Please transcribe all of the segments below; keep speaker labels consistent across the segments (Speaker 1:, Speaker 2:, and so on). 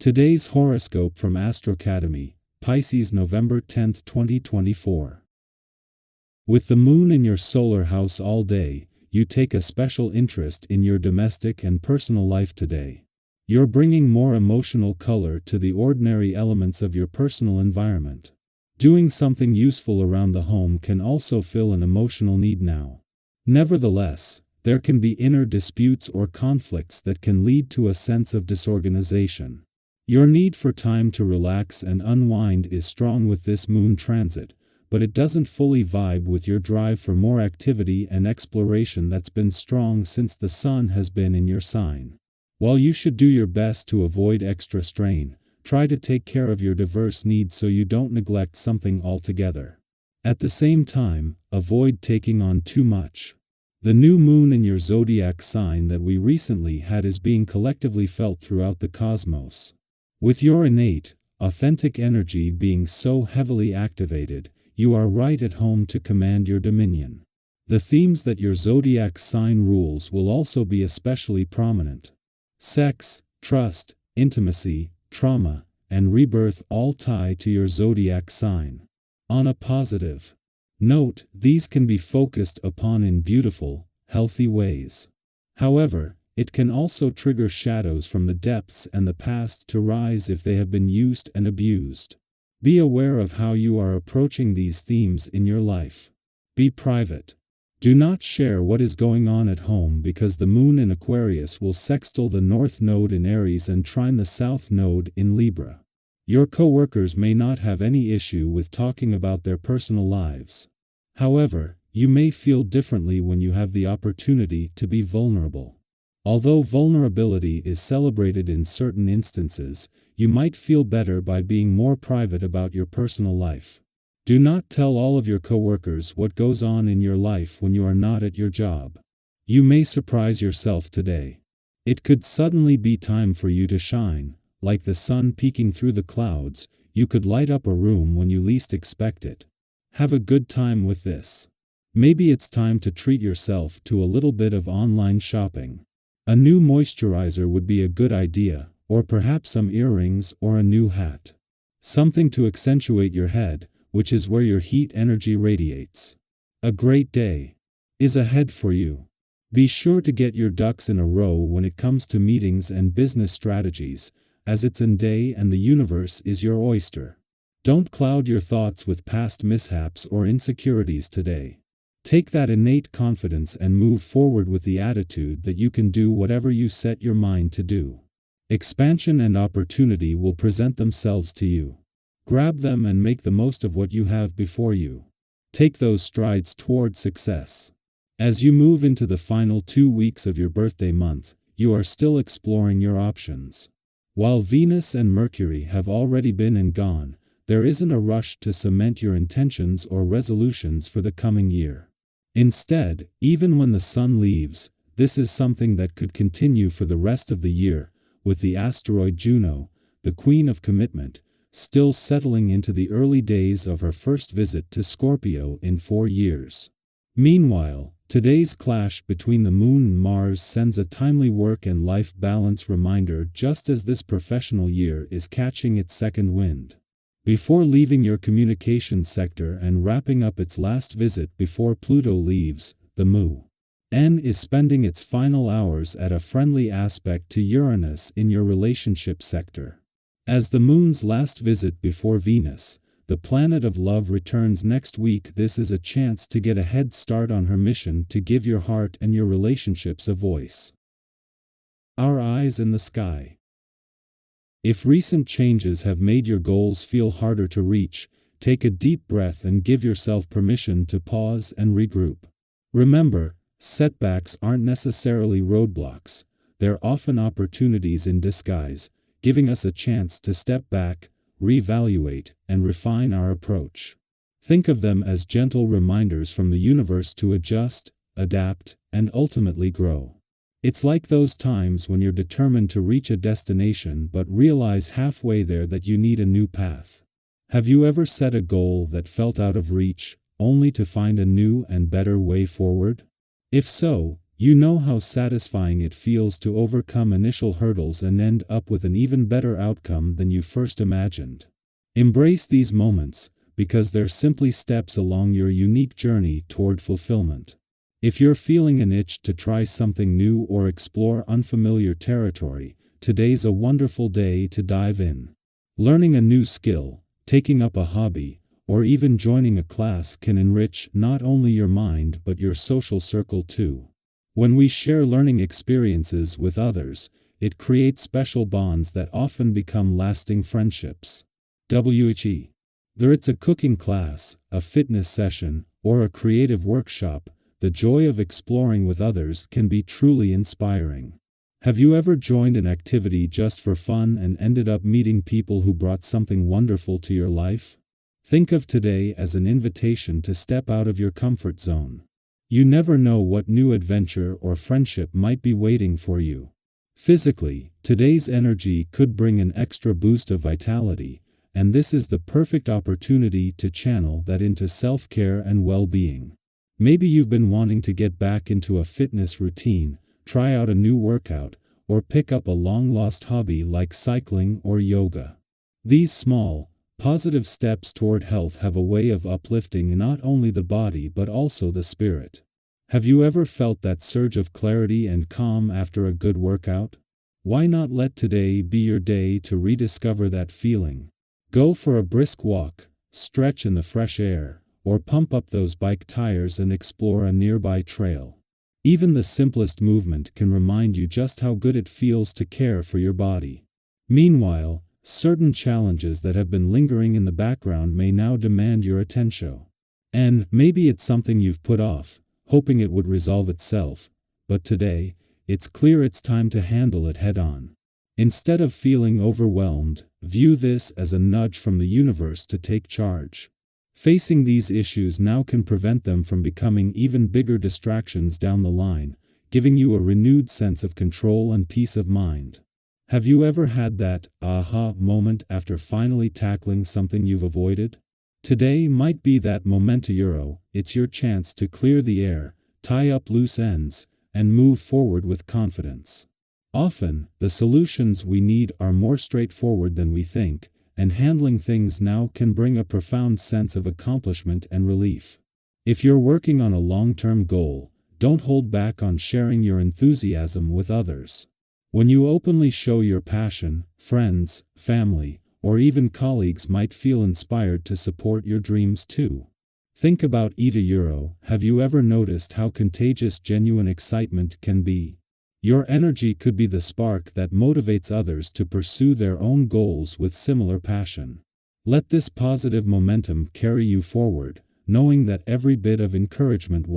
Speaker 1: Today's horoscope from Astrocademy, Pisces, November 10, 2024. With the moon in your solar house all day, you take a special interest in your domestic and personal life today. You're bringing more emotional color to the ordinary elements of your personal environment. Doing something useful around the home can also fill an emotional need now. Nevertheless, there can be inner disputes or conflicts that can lead to a sense of disorganization. Your need for time to relax and unwind is strong with this moon transit, but it doesn't fully vibe with your drive for more activity and exploration that's been strong since the sun has been in your sign. While you should do your best to avoid extra strain, try to take care of your diverse needs so you don't neglect something altogether. At the same time, avoid taking on too much. The new moon in your zodiac sign that we recently had is being collectively felt throughout the cosmos. With your innate, authentic energy being so heavily activated, you are right at home to command your dominion. The themes that your zodiac sign rules will also be especially prominent. Sex, trust, intimacy, trauma, and rebirth all tie to your zodiac sign. On a positive note, these can be focused upon in beautiful, healthy ways. However, it can also trigger shadows from the depths and the past to rise if they have been used and abused. Be aware of how you are approaching these themes in your life. Be private. Do not share what is going on at home because the moon in Aquarius will sextile the North Node in Aries and trine the South Node in Libra. Your coworkers may not have any issue with talking about their personal lives. However, you may feel differently when you have the opportunity to be vulnerable. Although vulnerability is celebrated in certain instances, you might feel better by being more private about your personal life. Do not tell all of your coworkers what goes on in your life when you are not at your job. You may surprise yourself today. It could suddenly be time for you to shine, like the sun peeking through the clouds. You could light up a room when you least expect it. Have a good time with this. Maybe it's time to treat yourself to a little bit of online shopping. A new moisturizer would be a good idea, or perhaps some earrings or a new hat. Something to accentuate your head, which is where your heat energy radiates. A great day is ahead for you. Be sure to get your ducks in a row when it comes to meetings and business strategies, as it's a day and the universe is your oyster. Don't cloud your thoughts with past mishaps or insecurities today. Take that innate confidence and move forward with the attitude that you can do whatever you set your mind to do. Expansion and opportunity will present themselves to you. Grab them and make the most of what you have before you. Take those strides toward success. As you move into the final 2 weeks of your birthday month, you are still exploring your options. While Venus and Mercury have already been and gone, there isn't a rush to cement your intentions or resolutions for the coming year. Instead, even when the sun leaves, this is something that could continue for the rest of the year, with the asteroid Juno, the queen of commitment, still settling into the early days of her first visit to Scorpio in 4 years. Meanwhile, today's clash between the moon and Mars sends a timely work and life balance reminder just as this professional year is catching its second wind. Before leaving your communication sector and wrapping up its last visit before Pluto leaves, the moon is spending its final hours at a friendly aspect to Uranus in your relationship sector. As the moon's last visit before Venus, the planet of love returns next week. This is a chance to get a head start on her mission to give your heart and your relationships a voice. Our eyes in the sky. If recent changes have made your goals feel harder to reach, take a deep breath and give yourself permission to pause and regroup. Remember, setbacks aren't necessarily roadblocks. They're often opportunities in disguise, giving us a chance to step back, reevaluate, and refine our approach. Think of them as gentle reminders from the universe to adjust, adapt, and ultimately grow. It's like those times when you're determined to reach a destination but realize halfway there that you need a new path. Have you ever set a goal that felt out of reach, only to find a new and better way forward? If so, You know how satisfying it feels to overcome initial hurdles and end up with an even better outcome than you first imagined. Embrace these moments, because they're simply steps along your unique journey toward fulfillment. If you're feeling an itch to try something new or explore unfamiliar territory, today's a wonderful day to dive in. Learning a new skill, taking up a hobby, or even joining a class can enrich not only your mind but your social circle too. When we share learning experiences with others, it creates special bonds that often become lasting friendships. Whether it's a cooking class, a fitness session, or a creative workshop, the joy of exploring with others can be truly inspiring. Have you ever joined an activity just for fun and ended up meeting people who brought something wonderful to your life? Think of today as an invitation to step out of your comfort zone. You never know what new adventure or friendship might be waiting for you. Physically, today's energy could bring an extra boost of vitality, and this is the perfect opportunity to channel that into self-care and well-being. Maybe you've been wanting to get back into a fitness routine, try out a new workout, or pick up a long-lost hobby like cycling or yoga. These small, positive steps toward health have a way of uplifting not only the body but also the spirit. Have you ever felt that surge of clarity and calm after a good workout? Why not let today be your day to rediscover that feeling? Go for a brisk walk, stretch in the fresh air, or pump up those bike tires and explore a nearby trail. Even the simplest movement can remind you just how good it feels to care for your body. Meanwhile, certain challenges that have been lingering in the background may now demand your attention. And maybe it's something you've put off, hoping it would resolve itself, but today, it's clear it's time to handle it head-on. Instead of feeling overwhelmed, view this as a nudge from the universe to take charge. Facing these issues now can prevent them from becoming even bigger distractions down the line, giving you a renewed sense of control and peace of mind. Have you ever had that aha moment after finally tackling something you've avoided? Today might be that momento. It's your chance to clear the air, tie up loose ends, and move forward with confidence. Often, the solutions we need are more straightforward than we think, and handling things now can bring a profound sense of accomplishment and relief. If you're working on a long-term goal, don't hold back on sharing your enthusiasm with others. When you openly show your passion, friends, family, or even colleagues might feel inspired to support your dreams too. Think about it. Have you ever noticed how contagious genuine excitement can be? Your energy could be the spark that motivates others to pursue their own goals with similar passion. Let this positive momentum carry you forward, knowing that every bit of encouragement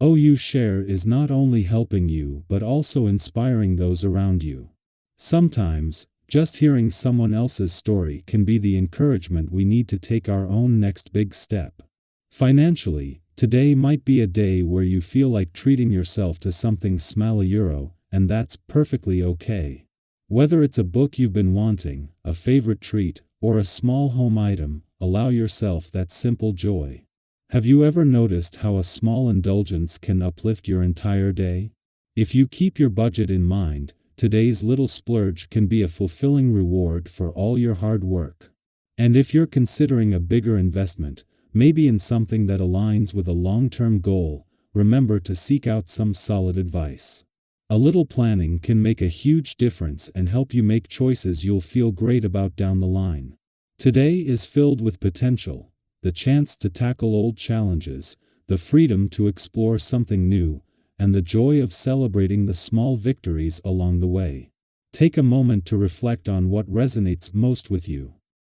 Speaker 1: you share is not only helping you but also inspiring those around you. Sometimes, just hearing someone else's story can be the encouragement we need to take our own next big step. Financially, today might be a day where you feel like treating yourself to something small, and that's perfectly okay. Whether it's a book you've been wanting, a favorite treat, or a small home item, allow yourself that simple joy. Have you ever noticed how a small indulgence can uplift your entire day? If you keep your budget in mind, today's little splurge can be a fulfilling reward for all your hard work. And if you're considering a bigger investment, maybe in something that aligns with a long-term goal, remember to seek out some solid advice. A little planning can make a huge difference and help you make choices you'll feel great about down the line. Today is filled with potential, the chance to tackle old challenges, the freedom to explore something new, and the joy of celebrating the small victories along the way. Take a moment to reflect on what resonates most with you.